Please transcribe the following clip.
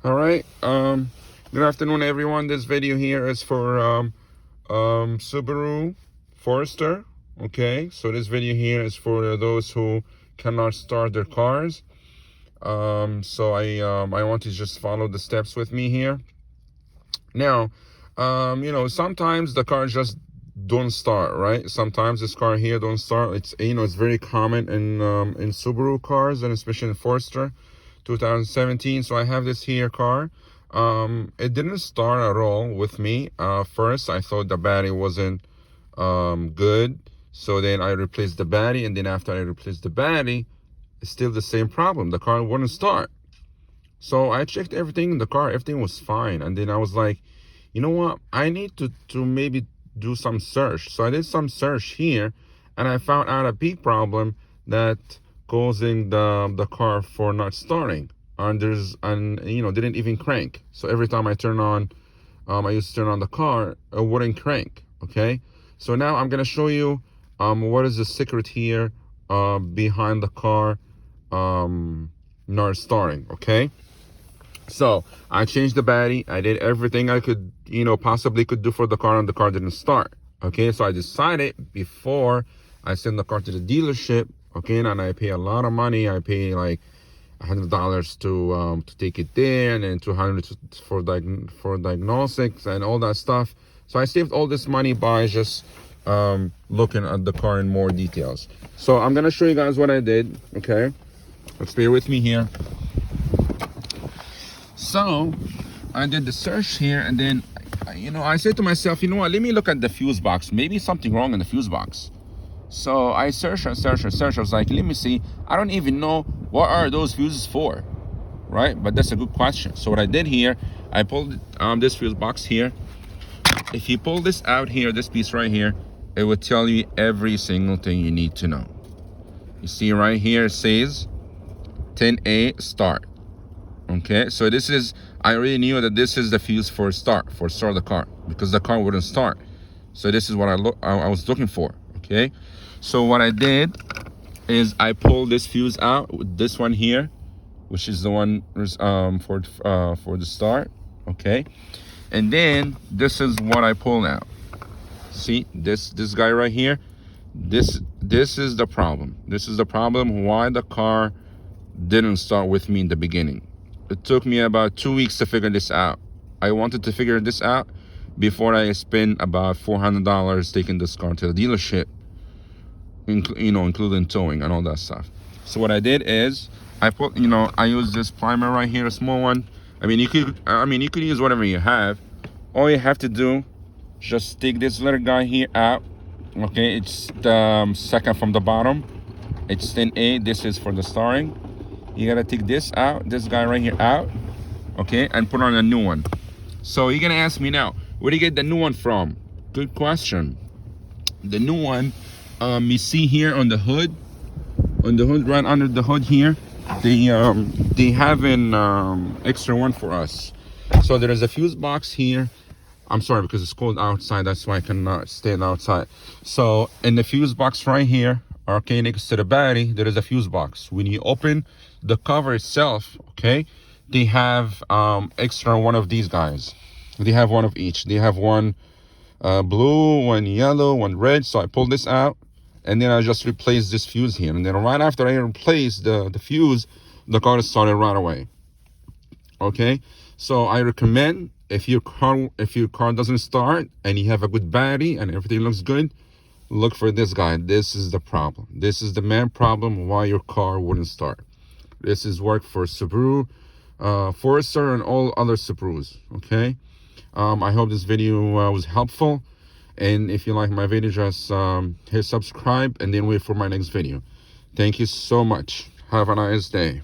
All right. Good afternoon, everyone. This video here is for Subaru Forester. Okay, so this video here is for those who cannot start their cars. So I want to just follow the steps with me here. Now, sometimes the car just don't start, right? Sometimes this car here don't start. It's very common in Subaru cars, and especially in Forester 2017. So I have this here car. It didn't start at all with me. First I thought the battery wasn't good, so then I replaced the battery, and then after I replaced the battery, it's still the same problem. The car wouldn't start. So I checked everything in the car, everything was fine. And then I was like, you know what? I need to maybe do some search. So I did some search here, and I found out a big problem that causing the car for not starting. And didn't even crank. So every time I turn on, I used to turn on the car, it wouldn't crank. Okay. So now I'm gonna show you what is the secret here behind the car not starting. Okay. So I changed the battery. I did everything I could, possibly could do for the car, and the car didn't start. Okay, so I decided before I send the car to the dealership, okay, and I pay a lot of money. I pay like $100 to take it there, and then $200 for diagnostics and all that stuff. So I saved all this money by just looking at the car in more details. So I'm gonna show you guys what I did. Okay, let's bear with me here. So I did the search here, and then I said to myself, you know what, let me look at the fuse box. Maybe something wrong in the fuse box. So I searched. I was like, let me see. I don't even know what are those fuses for, right? But that's a good question. So what I did here, I pulled this fuse box here. If you pull this out here, this piece right here, it would tell you every single thing you need to know. You see right here, it says 10A start. Okay, so this is, I already knew that this is the fuse for start the car, because the car wouldn't start. So this is what I was looking for. Okay, so what I did is I pulled this fuse out with this one here, which is the one for the start. Okay, and then this is what I pulled out. See this guy right here. This is the problem. This is the problem why the car didn't start with me in the beginning. It took me about 2 weeks to figure this out. I wanted to figure this out before I spent about $400 taking this car to the dealership, including towing and all that stuff. So what I did is I use this primer right here, a small one. You could use whatever you have. All you have to do, just take this little guy here out. Okay, it's the second from the bottom. It's 10A. This is for the starting. You gotta take this out, this guy right here out, okay, and put on a new one. So you're gonna ask me now, where do you get the new one from? Good question. The new one, you see here on the hood, right under the hood here, they have an extra one for us. So there is a fuse box here. I'm sorry, because it's cold outside, that's why I cannot stand outside. So in the fuse box right here, okay, next to the battery, there is a fuse box. When you open the cover itself, okay, they have extra one of these guys. They have one of each. They have one blue, one yellow, one red. So I pulled this out, and then I just replaced this fuse here. And then right after I replaced the fuse, the car started right away. Okay, so I recommend, if your car doesn't start and you have a good battery and everything looks good, look for this guy. This is the problem. This is the main problem why your car wouldn't start. This is work for Subaru, Forester, and all other Subarus. Okay, I hope this video was helpful, and if you like my video, just hit subscribe and then wait for my next video. Thank you so much. Have a nice day.